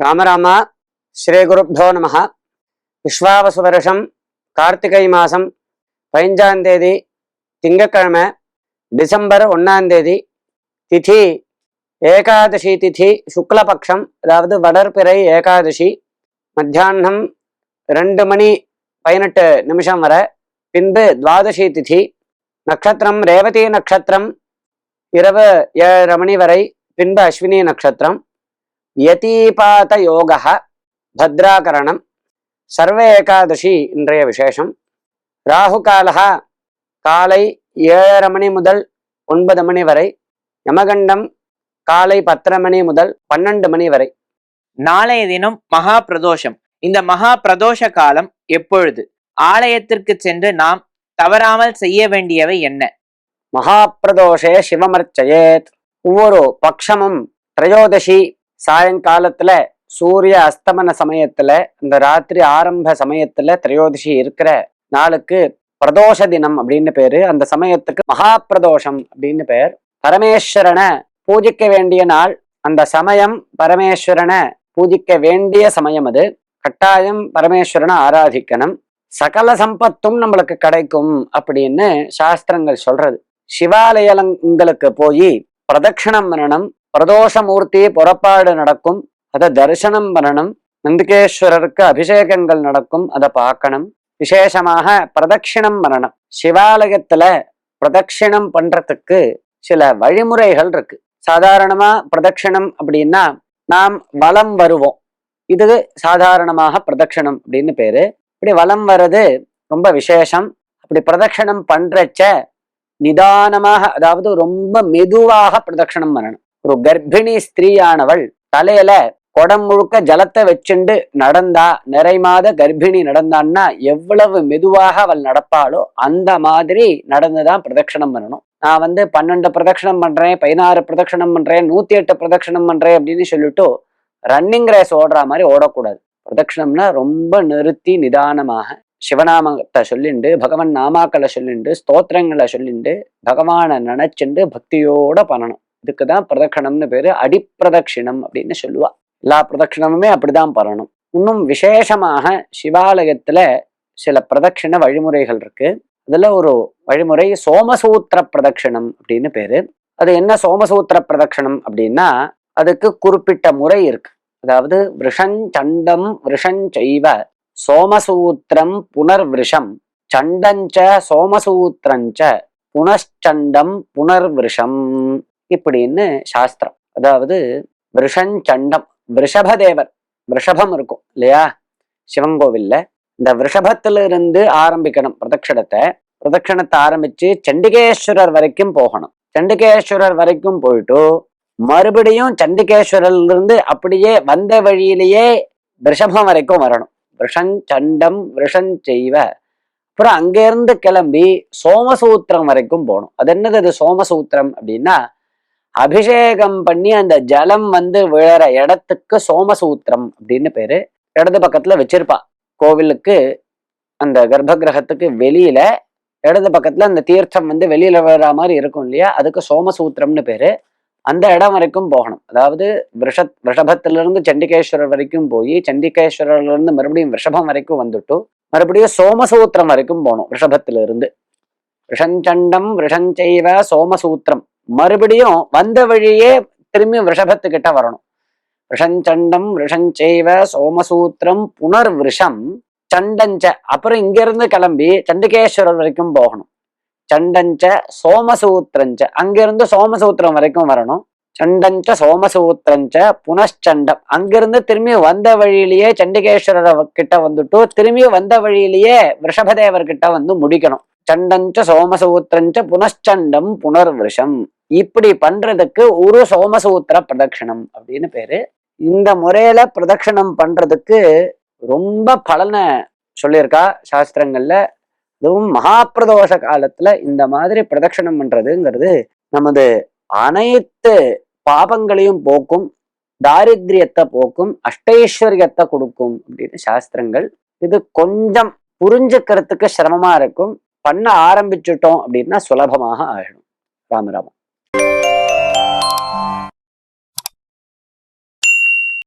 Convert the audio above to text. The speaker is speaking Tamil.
ராமராமா. ஸ்ரீ குருப்தோ நம. விஸ்வாவசு வருஷம் கார்த்திகை மாதம் 15ஆம் தேதி திங்கக்கிழமை, டிசம்பர் 1ஆம் தேதி, திதி ஏகாதசி திதி, சுக்லபக்ஷம், அதாவது வளர்பிறை ஏகாதசி. மத்தியானம் 2 மணி 18 நிமிஷம் வரை, பின்பு துவாதசி திதி. நட்சத்திரம் ரேவதி நட்சத்திரம், இரவு 7:30 மணி வரை, பின்பு அஸ்வினி நட்சத்திரம். யதீபாத யோக, பத்ராகரணம். சர்வ ஏகாதசி இன்றைய விசேஷம். ராகு காலா காலை 7:30 மணி முதல் 9 மணி வரை. யமகண்டம் காலை 10:30 மணி முதல் 12 மணி வரை. நாளைய தினம் மகா பிரதோஷம். இந்த மகா பிரதோஷ காலம் எப்பொழுது? ஆலயத்திற்கு சென்று நாம் தவறாமல் செய்ய வேண்டியவை என்ன? மகா பிரதோஷே சிவமர்ச்சயேத். ஒவ்வொரு பட்சமும் திரையோதசி சாயங்காலத்துல, சூரிய அஸ்தமன சமயத்துல, இந்த ராத்திரி ஆரம்ப சமயத்துல திரையோதசி இருக்கிற நாளுக்கு பிரதோஷ தினம் அப்படின்னு பேரு. அந்த சமயத்துக்கு மகா பிரதோஷம் அப்படின்னு பேர். பரமேஸ்வரனை பூஜிக்க வேண்டிய நாள். அந்த சமயம் பரமேஸ்வரனை பூஜிக்க வேண்டிய சமயம். அது கட்டாயம் பரமேஸ்வரனை ஆராதிக்கணும். சகல சம்பத்தும் நம்மளுக்கு கிடைக்கும் அப்படின்னு சாஸ்திரங்கள் சொல்றது. சிவாலயங்களுக்கு போய் பிரதட்சிணம் பண்ணணும். பிரதோஷமூர்த்தி புறப்பாடு நடக்கும், அதை தரிசனம் பண்ணணும். நந்திகேஸ்வரருக்கு அபிஷேகங்கள் நடக்கும், அதை பார்க்கணும். விசேஷமாக பிரதட்சிணம் பண்ணணும். சிவாலயத்துல பிரதட்சிணம் பண்றதுக்கு சில வழிமுறைகள் இருக்கு. சாதாரணமா பிரதட்சிணம் அப்படின்னா நாம் வலம் வருவோம். இது சாதாரணமாக பிரதட்சிணம் அப்படின்னு பேரு. இப்படி வலம் வர்றது ரொம்ப விசேஷம். அப்படி பிரதட்சிணம் பண்றச்ச நிதானமாக, அதாவது ரொம்ப மெதுவாக பிரதட்சிணம் பண்ணணும். ஒரு கர்ப்பிணி ஸ்திரீயானவள் தலையில குடம் முழுக்க ஜலத்தை வச்சுண்டு நடந்தா, நிறைமாத கர்ப்பிணி நடந்தான்னா எவ்வளவு மெதுவாக அவள் நடப்பாளோ அந்த மாதிரி நடந்துதான் பிரதட்சிணம் பண்ணணும். நான் 12 பிரதட்சிணம் பண்றேன், 16 பிரதட்சிணம் பண்றேன், 108 பிரதட்சிணம் பண்றேன் அப்படின்னு சொல்லிட்டு ரன்னிங் ரேஸ் ஓடுற மாதிரி ஓடக்கூடாது. பிரதட்சிணம்னா ரொம்ப நிறுத்தி நிதானமாக சிவநாமத்தை சொல்லிண்டு, பகவான் நாமாக்களை சொல்லிண்டு, ஸ்தோத்திரங்களை சொல்லிண்டு, பகவானை நினைச்சுண்டு பக்தியோட பண்ணணும். இதுக்குதான் பிரதட்சணம்னு பேரு. அடிப்பிரதட்சிணம் அப்படின்னு சொல்லுவா. எல்லா பிரதட்சிணமுமே அப்படிதான் பண்ணணும். இன்னும் விசேஷமாக சிவாலயத்துல சில பிரதட்சிண வழிமுறைகள் இருக்கு. அதுல ஒரு வழிமுறை சோமசூத்திர பிரதட்சிணம் அப்படின்னு பேரு. அது என்ன சோமசூத்திர பிரதட்சிணம் அப்படின்னா, அதுக்கு குறிப்பிட்ட முறை இருக்கு. அதாவது விஷஞ்சண்டம் விஷஞ்சைவ சோமசூத்திரம் புனர்விருஷம் சண்டஞ்ச சோமசூத்திரஞ்ச புனச்சண்டம் புனர்விருஷம் இப்படின்னு சாஸ்திரம். அதாவது விஷஞ்சண்டம், ரிஷபதேவர், ரிஷபம் இருக்கும் இல்லையா சிவங்கோவில்ல, இந்த ரிஷபத்திலிருந்து ஆரம்பிக்கணும் பிரதட்சிணத்தை. பிரதட்சிணத்தை ஆரம்பிச்சு சண்டிகேஸ்வரர் வரைக்கும் போகணும். சண்டிகேஸ்வரர் வரைக்கும் போயிட்டு மறுபடியும் சண்டிகேஸ்வரர்ல இருந்து அப்படியே வந்த வழியிலேயே ரிஷபம் வரைக்கும் வரணும். விஷஞ்சண்டம் விஷஞ்செய்வ. அப்புறம் அங்கிருந்து கிளம்பி சோமசூத்திரம் வரைக்கும் போகணும். அது என்னது அது சோமசூத்திரம் அப்படின்னா, அபிஷேகம் பண்ணி அந்த ஜலம் விழற இடத்துக்கு சோமசூத்திரம் அப்படின்னு பேரு. இடது பக்கத்துல வச்சிருப்பா. கோவிலுக்கு அந்த கர்ப்ப கிரகத்துக்கு வெளியில இடது பக்கத்துல அந்த தீர்த்தம் வெளியில விழற மாதிரி இருக்கும் இல்லையா, அதுக்கு சோமசூத்திரம்னு பேரு. அந்த இடம் வரைக்கும் போகணும். அதாவது ரிஷபத்திலிருந்து சண்டிகேஸ்வரர் வரைக்கும் போய், சண்டிகேஸ்வரர்ல இருந்து மறுபடியும் ரிஷபம் வரைக்கும் வந்துட்டு மறுபடியும் சோமசூத்திரம் வரைக்கும் போகணும். ரிஷபத்திலிருந்து விஷஞ்சண்டம் விஷஞ்சைவ சோமசூத்திரம், மறுபடியும் வந்த வழியே திரும்பி ரிஷபத்துக்கிட்ட வரணும். விஷஞ்சண்டம் விஷஞ்சைவ சோமசூத்திரம் புனர்விருஷம் சண்டஞ்ச. அப்புறம் இங்கிருந்து கிளம்பி சண்டிகேஸ்வரர் வரைக்கும் போகணும். சண்டஞ்ச சோமசூத்திரஞ்ச, அங்கிருந்து சோமசூத்திரம் வரைக்கும் வரணும். சண்டஞ்ச சோமசூத்திரஞ்ச புனச்சண்டம், அங்கிருந்து திரும்பி வந்த வழியிலேயே சண்டிகேஸ்வரர் கிட்ட வந்துட்டு திரும்பி வந்த வழியிலேயே ரிஷபதேவர் கிட்ட முடிக்கணும். சண்டஞ்ச சோமசூத்திரஞ்ச புனச்சண்டம் புனர்விருஷம். இப்படி பண்றதுக்கு ஒரு சோமசூத்திர பிரதட்சிணம் அப்படின்னு பேரு. இந்த முறையில பிரதட்சிணம் பண்றதுக்கு ரொம்ப பலனை சொல்லியிருக்கா சாஸ்திரங்கள்ல. அதுவும் மகாபிரதோஷ காலத்துல இந்த மாதிரி பிரதட்சிணம் பண்றதுங்கிறது நமது அனைத்து பாபங்களையும் போக்கும், தாரித்ரியத்தை போக்கும், அஷ்டைஸ்வரியத்தை கொடுக்கும் அப்படின்னு சாஸ்திரங்கள். இது கொஞ்சம் புரிஞ்சுக்கிறதுக்கு சிரமமா இருக்கும். பண்ண ஆரம்பிச்சுட்டோம் அப்படின்னா சுலபமாக ஆயிடும். ராமராம.